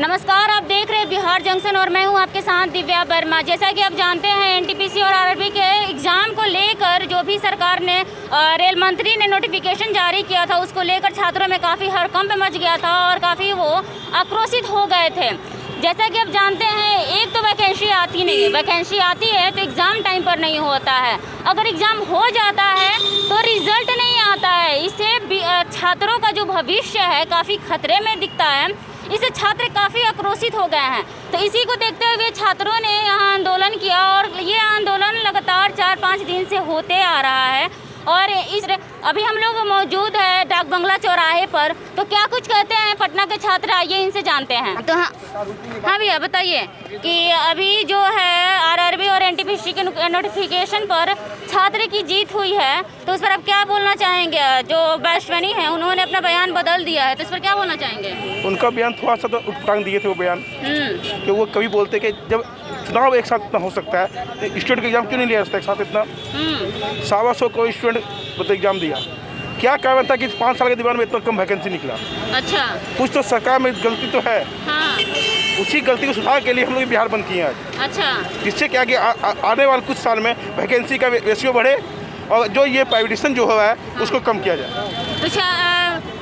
नमस्कार, आप देख रहे हैं बिहार जंक्शन और मैं हूं आपके साथ दिव्या वर्मा। जैसा कि आप जानते हैं एनटीपीसी और आरआरबी के एग्ज़ाम को लेकर जो भी सरकार ने रेल मंत्री ने नोटिफिकेशन जारी किया था उसको लेकर छात्रों में काफ़ी हड़कंप मच गया था और काफ़ी वो आक्रोशित हो गए थे। जैसा कि आप जानते हैं एक तो वैकेंसी आती नहीं है, वैकेंसी आती है तो एग्ज़ाम टाइम पर नहीं होता है, अगर एग्ज़ाम हो जाता है तो रिज़ल्ट नहीं आता है। इससे छात्रों का जो भविष्य है काफ़ी खतरे में दिखता है, इससे छात्र काफ़ी आक्रोशित हो गए हैं। तो इसी को देखते हुए छात्रों ने यहाँ आंदोलन किया और ये आंदोलन लगातार 4-5 दिन से होते आ रहा है। और अभी हम लोग मौजूद है डाक बंगला चौराहे पर, तो क्या कुछ कहते हैं पटना के छात्र, आइए इनसे जानते हैं। तो हाँ भैया बताइए कि अभी जो है आरआरबी और एनटीपीसी के नोटिफिकेशन पर छात्र की जीत हुई है, तो उस पर आप क्या बोलना चाहेंगे? जो बैशवनी है उन्होंने अपना बयान बदल दिया है, तो इस पर क्या बोलना चाहेंगे? उनका बयान थोड़ा सा तो उठटांग दिए थे वो बयान कि वो कभी बोलते कि जब चुनाव एक साथ इतना हो सकता है तो स्टूडेंट का एग्जाम क्यों नहीं लिया सकता एक साथ इतना 125 को स्टूडेंट मतलब एग्जाम दिया। क्या कारण था कि 5 साल के दीवार में इतना कम वैकेंसी निकला? अच्छा, कुछ तो सरकार में गलती तो है। हाँ। उसी गलती को सुधार के लिए हम लोग बिहार बंद किए आज। अच्छा, जिससे क्या कि आने वाले कुछ साल में वैकेंसी का रेशियो बढ़े और जो ये प्राइवेटाइजेशन जो हुआ है उसको कम किया जाए। तो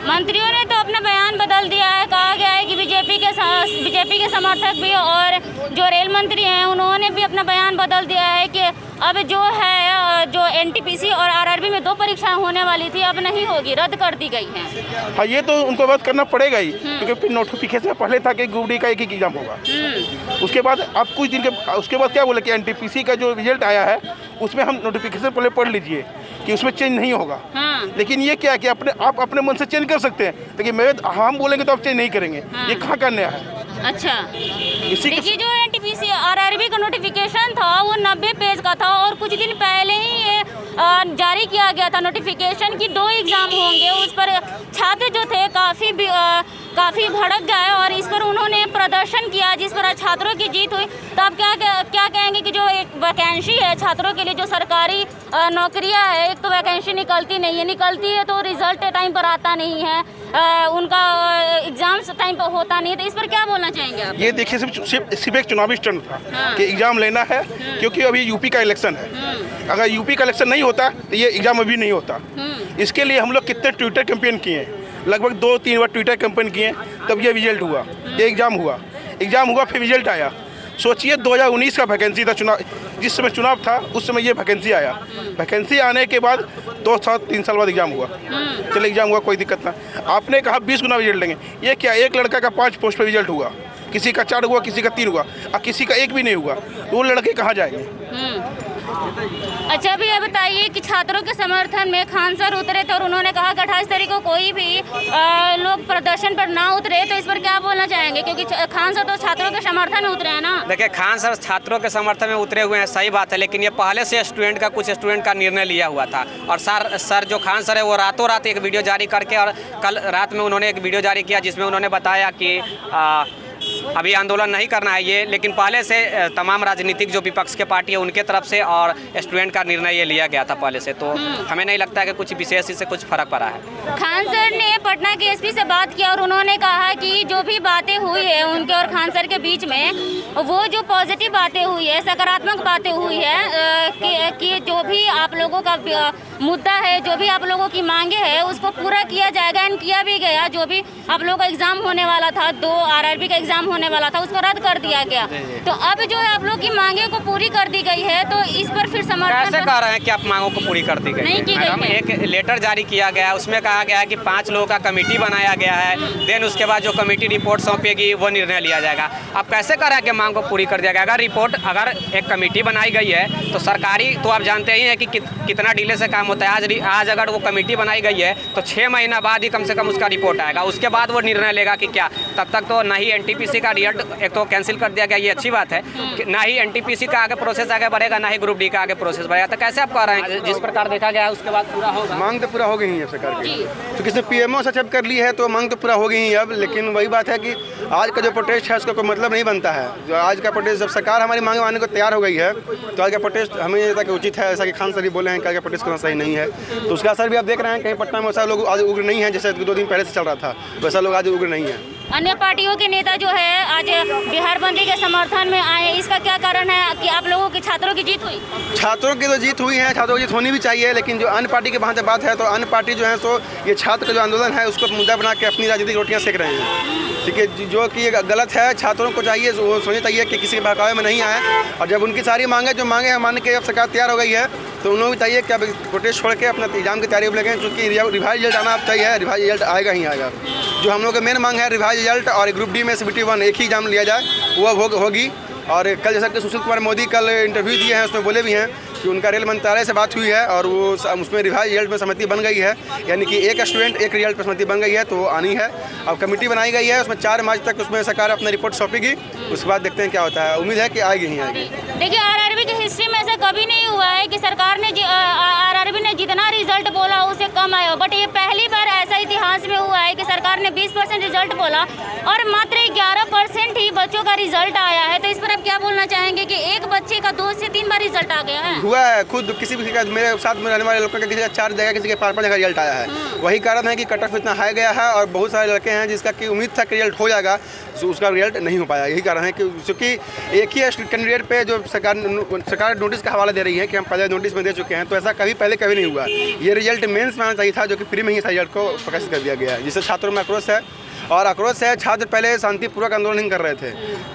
मंत्रियों ने तो अपना बयान बदल दिया है, कहा गया है कि बीजेपी के समर्थक भी और जो रेल मंत्री हैं उन्होंने भी अपना बयान बदल दिया है कि अब जो है जो एनटीपीसी और आरआरबी में 2 परीक्षाएं होने वाली थी अब नहीं होगी, रद्द कर दी गई हैं। हाँ, ये तो उनको रद्द करना पड़ेगा ही, क्योंकि फिर नोटिफिकेशन पहले था कि ग्रुप डी का एक एग्जाम होगा। उसके बाद अब कुछ दिन के उसके बाद क्या बोले कि एनटीपीसी का जो रिजल्ट आया है उसमें हम नोटिफिकेशन पहले पढ़ लीजिए कि उसमें चेंज नहीं होगा। लेकिन ये क्या है कि आप अपने मन से चेंज कर सकते हैं, लेकिन हम बोलेंगे तो आप चेंज नहीं करेंगे। ये कहाँ का न्याय है? अच्छा, देखिए जो एनटीपीसी आरआरबी का नोटिफिकेशन था वो 90 पेज का था और कुछ दिन पहले ही ये जारी किया गया था नोटिफिकेशन की 2 एग्ज़ाम होंगे। उस पर छात्र जो थे काफ़ी भड़क गए और इस पर उन्होंने प्रदर्शन किया, जिस पर छात्रों की जीत हुई। तो आप क्या कहेंगे कि जो एक वैकेंसी है छात्रों के लिए, जो सरकारी नौकरियां है, एक तो वैकेंसी निकलती है तो रिजल्ट टाइम पर आता नहीं है, उनका एग्जाम्स टाइम पर होता नहीं है, तो इस पर क्या बोलना चाहेंगे आप? ये देखिए सिर्फ एक चुनावी स्टंट था। हाँ। कि एग्जाम लेना है, क्योंकि अभी यूपी का इलेक्शन है। अगर यूपी का इलेक्शन नहीं होता तो ये एग्जाम अभी नहीं होता। इसके लिए हम लोग कितने ट्विटर कैंपेन किए, लगभग 2-3 बार ट्विटर कैंपेन किए, तब ये रिजल्ट हुआ, ये एग्ज़ाम हुआ फिर रिजल्ट आया। सोचिए 2019 का वैकेंसी था, चुनाव जिस समय चुनाव था उस समय ये वैकेंसी आया। वैकेंसी आने के बाद 2-3 साल बाद एग्ज़ाम हुआ। चलो एग्ज़ाम हुआ, कोई दिक्कत ना। आपने कहा 20 गुना रिजल्ट लेंगे, ये क्या एक लड़का का 5 पोस्ट पर रिजल्ट हुआ, किसी का 4 हुआ, किसी का 3 हुआ और किसी का 1 भी नहीं हुआ, तो वो लड़के कहाँ जाएंगे? अच्छा, अभी ये बताइए कि छात्रों के समर्थन में खान सर उतरे थे और उन्होंने कहा कि 28 तारीख को कोई भी लोग प्रदर्शन पर ना उतरे, तो इस पर क्या बोलना चाहेंगे? क्योंकि खान सर तो छात्रों के समर्थन में उतरे हैं ना। देखिए, खान सर छात्रों के समर्थन में उतरे हुए हैं, सही बात है, लेकिन ये पहले से कुछ स्टूडेंट का निर्णय लिया हुआ था। और सर जो खान सर है वो रातों रात एक वीडियो जारी करके, और कल रात में उन्होंने एक वीडियो जारी किया जिसमें उन्होंने बताया कि अभी आंदोलन नहीं करना है ये, लेकिन पहले से तमाम राजनीतिक जो विपक्ष के पार्टी है उनके तरफ से और स्टूडेंट का निर्णय ये लिया गया था पहले से, तो हमें नहीं लगता है कि कुछ विशेष इससे कुछ फर्क पड़ा है। खान सर ने पटना के एसपी से बात किया और उन्होंने कहा कि जो भी बातें हुई है उनके और खान सर के बीच में, वो जो पॉजिटिव बातें हुई है, सकारात्मक बातें हुई है कि जो भी आप लोगों का मुद्दा है, जो भी आप लोगों की मांगे है उसको पूरा किया जाएगा, एंड किया भी गया। जो भी आप लोगों का एग्जाम होने वाला था, 2 आरआरबी का एग्जाम होने वाला था, उसको रद्द कर दिया गया। तो अब जो है आप लोग की मांगे को पूरी कर दी गई है, तो इस पर फिर समर्थन कैसे कह रहे हैं कि आप मांगों को पूरी कर दी गई? नहीं की गई है। एक लेटर जारी किया गया, उसमें कहा गया है कि 5 लोगों का कमेटी बनाया गया है, देन उसके बाद जो कमेटी रिपोर्ट सौंपेगी वो निर्णय लिया जाएगा। अब कैसे कह रहे हैं कि मांग को पूरी कर दिया गया? अगर एक कमेटी बनाई गई है तो सरकारी, तो आप जानते ही हैं कि कितना डिले से काम होता है। आज अगर वो कमेटी बनाई गई है तो 6 महीना बाद ही कम से कम उसका रिपोर्ट आएगा, उसके बाद वो निर्णय लेगा कि क्या। तब तक तो ना ही एनटीपीसी का रिजल्ट एक तो कैंसिल कर दिया गया, ये अच्छी बात है, ना ही एनटीपीसी का आगे प्रोसेस आगे बढ़ेगा, ना ही ग्रुप डी का आगे प्रोसेस बढ़ेगा। तो कैसे आप कह रहे हैं जिस प्रकार देखा गया है उसके बाद पूरा होगा? मांग तो पूरा हो गई है सरकार की, तो किसी पीएमओ से कर ली है तो मांग तो पूरा हो गई है अब। लेकिन वही बात है कि आज का जो प्रोटेस्ट है उसका कोई मतलब नहीं बनता है। जो आज का प्रोटेस्ट, जब सरकार हमारी मांग मानने को तैयार हो गई है तो आज का प्रोटेस्ट हमें ये था कि उचित है, ऐसा कि खान सर ही बोले हैं कि आज का प्रोटेस्ट करना सही नहीं है। तो उसका असर भी आप देख रहे हैं, कहीं पटना में वैसा लोग आज उग्र नहीं है जैसे 2 दिन पहले से चल रहा था, वैसा लोग आज उग्र नहीं है। अन्य पार्टियों के नेता जो है आज बिहार बंदी के समर्थन में आए, इसका क्या कारण है कि आप लोगों की छात्रों की जीत हुई? छात्रों की तो जीत हुई है, छात्रों की जीत होनी भी चाहिए, लेकिन जो अन्य पार्टी की वहाँ से बात है तो अन्य पार्टी जो है तो ये छात्र का जो आंदोलन है उसको मुद्दा बना के अपनी राजनीतिक रोटियाँ सेक रहे हैं। ठीक है, जो कि ये गलत है। छात्रों को चाहिए वो सोचना चाहिए कि किसी के बहकावे में नहीं आए, और जब उनकी सारी मांगे जो मांगे हैं मान के अब सरकार तैयार हो गई है तो उन्होंने भी चाहिए कि अब प्रोटेस्ट छोड़ के अपना एग्जाम की तैयारी में लगें, क्योंकि रिवाइज रिजल्ट आना अब चाहिए, रिवाइज रिजल्ट आएगा ही आएगा। जो हम लोग की मेन मांग है रिवाइज रिजल्ट और ग्रुप डी में CBT 1 एक ही एग्जाम लिया जाए, वो होगी। और कल जैसा कि सुशील कुमार मोदी कल इंटरव्यू दिए हैं उसमें बोले भी हैं कि उनका रेल मंत्रालय से बात हुई है और वो उसमें रिवाइज रिजल्ट में सहमति बन गई है, यानी कि एक स्टूडेंट एक रिजल्ट पर सहमति बन गई है, तो वो आनी है। अब कमेटी बनाई गई है, उसमें 4 मार्च तक उसमें सरकार अपना रिपोर्ट सौंपेगी, उसके बाद देखते हैं क्या होता है। उम्मीद है कि आएगी ही आएगी। देखिए RRB की हिस्ट्री में ऐसा कभी नहीं हुआ है कि सरकार ने RRB ने जितना रिजल्ट बोला उससे कम आया, बट ये पहली बार ऐसा इतिहास में हुआ है कि सरकार ने 20% रिजल्ट बोला और मात्र 11% ही बच्चों का रिजल्ट आया है। तो इस पर आप क्या बोलना चाहेंगे कि एक बच्चे का 2 से 3 बार रिजल्ट आ गया है? हुआ है, खुद किसी का मेरे साथ में रहने वाले लोगों का किसी का 4 जगह किसी के 5-5 जगह रिजल्ट आया है। वही कारण है कि कट ऑफ इतना हाई गया है और बहुत सारे लड़के हैं जिसका कि उम्मीद था कि रिजल्ट हो जाएगा, उसका रिजल्ट नहीं हो पाया। यही कारण है कि क्योंकि एक ही कैंडिडेट पे जो सरकार नोटिस का हवाला दे रही है कि हम पहले नोटिस में दे चुके हैं, तो ऐसा पहले कभी नहीं हुआ। ये रिजल्ट मेंस में आना चाहिए था, जो कि फ्री में ही रिजल्ट को प्रकाशित कर दिया गया है, जिससे छात्रों में आक्रोश है। और आक्रोश है, छात्र पहले शांतिपूर्वक आंदोलन नहीं कर रहे थे।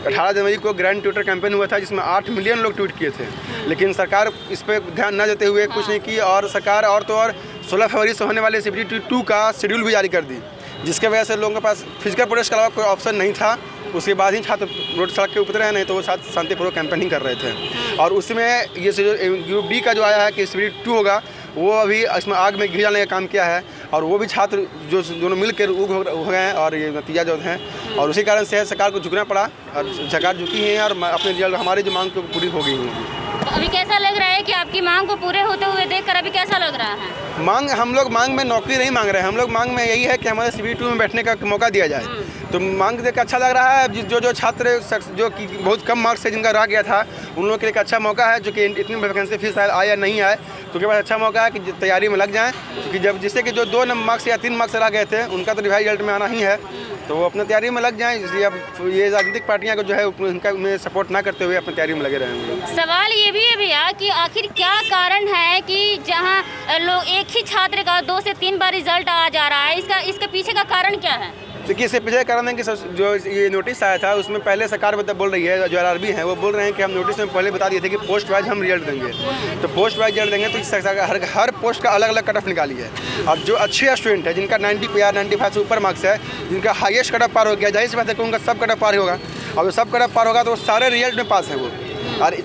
18 जनवरी को ग्रैंड ट्विटर कैंपेन हुआ था जिसमें 8 मिलियन लोग ट्वीट किए थे, लेकिन सरकार इस पर ध्यान न देते हुए कुछ नहीं की, और सरकार और तो और 16 फरवरी से होने वाले CBT 2 का शेड्यूल भी जारी कर दी, जिसके वजह से लोगों के पास फिजिकल प्रोटेस्ट के अलावा कोई ऑप्शन नहीं था। उसके बाद ही छात्र रोड सड़क के उतरे हैं, नहीं तो वो शांतिपूर्वक कैंपेनिंग कर रहे थे। और उसमें ये जो ग्रुप डी का जो आया है कि CBT 2 होगा, वो अभी इसमें आग में घी डालने का काम किया है, और वो भी छात्र जो दोनों मिलकर उग हो गए हैं, और ये नतीजा जो है, और उसी कारण से सरकार को झुकना पड़ा, और सरकार झुकी है और अपने रिजल्ट हमारी जो मांग पूरी हो गई है। अभी कैसा लग रहा है कि आपकी मांग को पूरे होते हुए देखकर अभी कैसा लग रहा है? हम लोग मांग में नौकरी नहीं मांग रहे हैं, हम लोग मांग में यही है कि हमारे CBT 2 में बैठने का मौका दिया जाए। तो मांग देख अच्छा लग रहा है। जो छात्र जो कि बहुत कम मार्क्स से जिनका रह गया था, उन लोगों के लिए अच्छा मौका है, जो कि इतनी वैकेंसी फीस आए या नहीं आए, तो उनके पास अच्छा मौका है कि तैयारी में लग जाएँ, क्योंकि जब जिससे कि जो 2 मार्क्स या 3 मार्क्स रह गए थे उनका तो रिवाइज रिजल्ट में आना ही है, तो वो अपनी तैयारी में लग जाएं। इसलिए अब ये राजनीतिक पार्टियां को जो है उनका में सपोर्ट ना करते हुए अपनी तैयारी में लगे रहेंगे। सवाल ये भी है भैया कि आखिर क्या कारण है कि जहां लोग एक ही छात्र का 2 से 3 बार रिजल्ट आ जा रहा है, इसके पीछे का कारण क्या है? देखिए, इससे पीछे कारण है कि जो ये नोटिस आया था उसमें पहले सरकार बोल रही है, जो RRB है वो बोल रहे हैं कि हम नोटिस में पहले बता दिए थे कि पोस्ट वाइज हम रिजल्ट देंगे, तो पोस्ट वाइज रिजल्ट देंगे तो सरकार हर पोस्ट का अलग अलग कट ऑफ निकाली है। और जो अच्छे स्टूडेंट है जिनका 90 या 95 से ऊपर मार्क्स है, जिनका हाईएस्ट कट ऑफ पार हो गया, जाहिर सी बात है कि उनका सब कट ऑफ पार होगा, और सब कट ऑफ पार होगा तो वो सारे रिजल्ट में पास है वो। और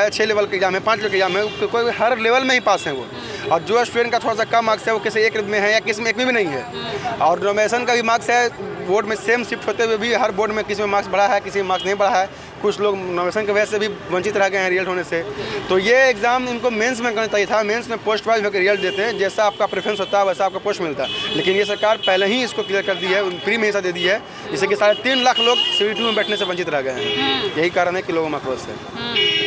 6 लेवल के एग्जाम है, 5 लेवल के एग्जाम है, कोई हर लेवल में ही पास है वो। और जो स्टूडेंट का थोड़ा सा कम मार्क्स है वो किसी एक में है या किसी में एक में भी नहीं है। और नोमिनेशन का भी मार्क्स है, बोर्ड में सेम शिफ्ट होते हुए भी हर बोर्ड में किसी में मार्क्स बढ़ा है, किसी में मार्क्स नहीं बढ़ा है। कुछ लोग नोमिनेशन की वजह से भी वंचित रह गए हैं रिजल्ट होने से। तो ये एग्ज़ाम इनको मेंस में करना चाहिए था। मेंस में पोस्ट वाइज रिजल्ट देते हैं, जैसा आपका प्रेफरेंस होता है वैसा आपका पोस्ट मिलता है, लेकिन ये सरकार पहले ही इसको क्लियर कर दी है, फ्री में हिस्सा दे दी है, जिससे कि 3.5 लाख लोग CBT 2 में बैठने से वंचित रह गए हैं। यही कारण है कि लोगों में आक्रोश है।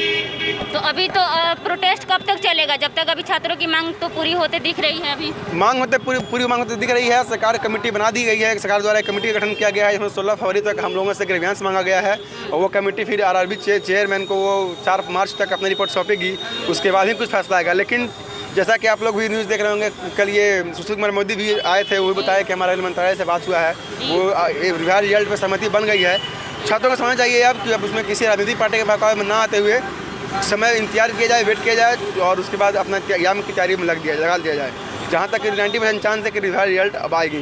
तो अभी तो प्रोटेस्ट कब तक चलेगा, जब तक अभी छात्रों की मांग तो पूरी होते दिख रही है? अभी मांग होते पूरी मांग होते दिख रही है। सरकार कमेटी बना दी गई है, सरकार द्वारा कमेटी का गठन किया गया है, जिसमें 16 फरवरी तक हम लोगों से ग्रीवेंस मांगा गया है, और वो कमेटी फिर RRB चेयरमैन को वो 4 मार्च तक अपनी रिपोर्ट सौंपेगी, उसके बाद ही कुछ फैसला आएगा। लेकिन जैसा कि आप लोग भी न्यूज़ देख रहे होंगे, कल ये सुशील कुमार मोदी भी आए थे, वो भी बताया कि हमारा रेल मंत्रालय से बात हुआ है, वो रिवाइज रिजल्ट पर सहमति बन गई है। छात्रों को समझना चाहिए अब कि अब उसमें किसी राजनीतिक पार्टी के बहकावे में ना आते हुए समय इंतजार किया जाए, वेट किया जाए, और उसके बाद अपना एग्जाम की तैयारी में लगा दिया जाए। जहाँ तक 90% चांस है कि रिवाइज रिजल्ट अब आएगी।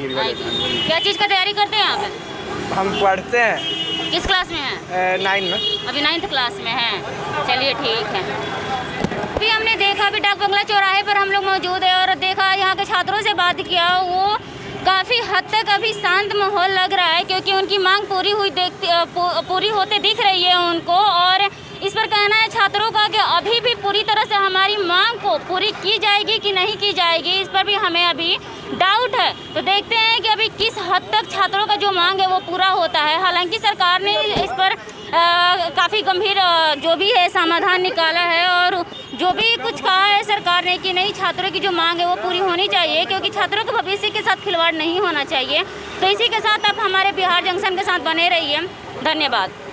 क्या चीज़ का तैयारी करते हैं आप? हम पढ़ते हैं। किस क्लास में हैं? 9 में। अभी 9th क्लास में हैं। चलिए ठीक है। अभी हमने देखा भी डाक बंगला चौराहे पर हम लोग मौजूद है, और देखा यहाँ के छात्रों से बात किया, वो काफ़ी हद तक अभी शांत माहौल लग रहा है, क्योंकि उनकी मांग पूरी होते दिख रही है उनको। और इस पर कहना है छात्रों का कि अभी भी पूरी तरह से हमारी मांग को पूरी की जाएगी कि नहीं की जाएगी, इस पर भी हमें अभी डाउट है। तो देखते हैं कि अभी किस हद तक छात्रों का जो मांग है वो पूरा होता है। हालांकि सरकार ने इस पर काफ़ी गंभीर जो भी है समाधान निकाला है और जो भी कुछ कहा है सरकार ने कि नहीं, छात्रों की जो मांग है वो पूरी होनी चाहिए, क्योंकि छात्रों के भविष्य के साथ खिलवाड़ नहीं होना चाहिए। तो इसी के साथ आप हमारे बिहार जंक्शन के साथ बने रहिए। धन्यवाद।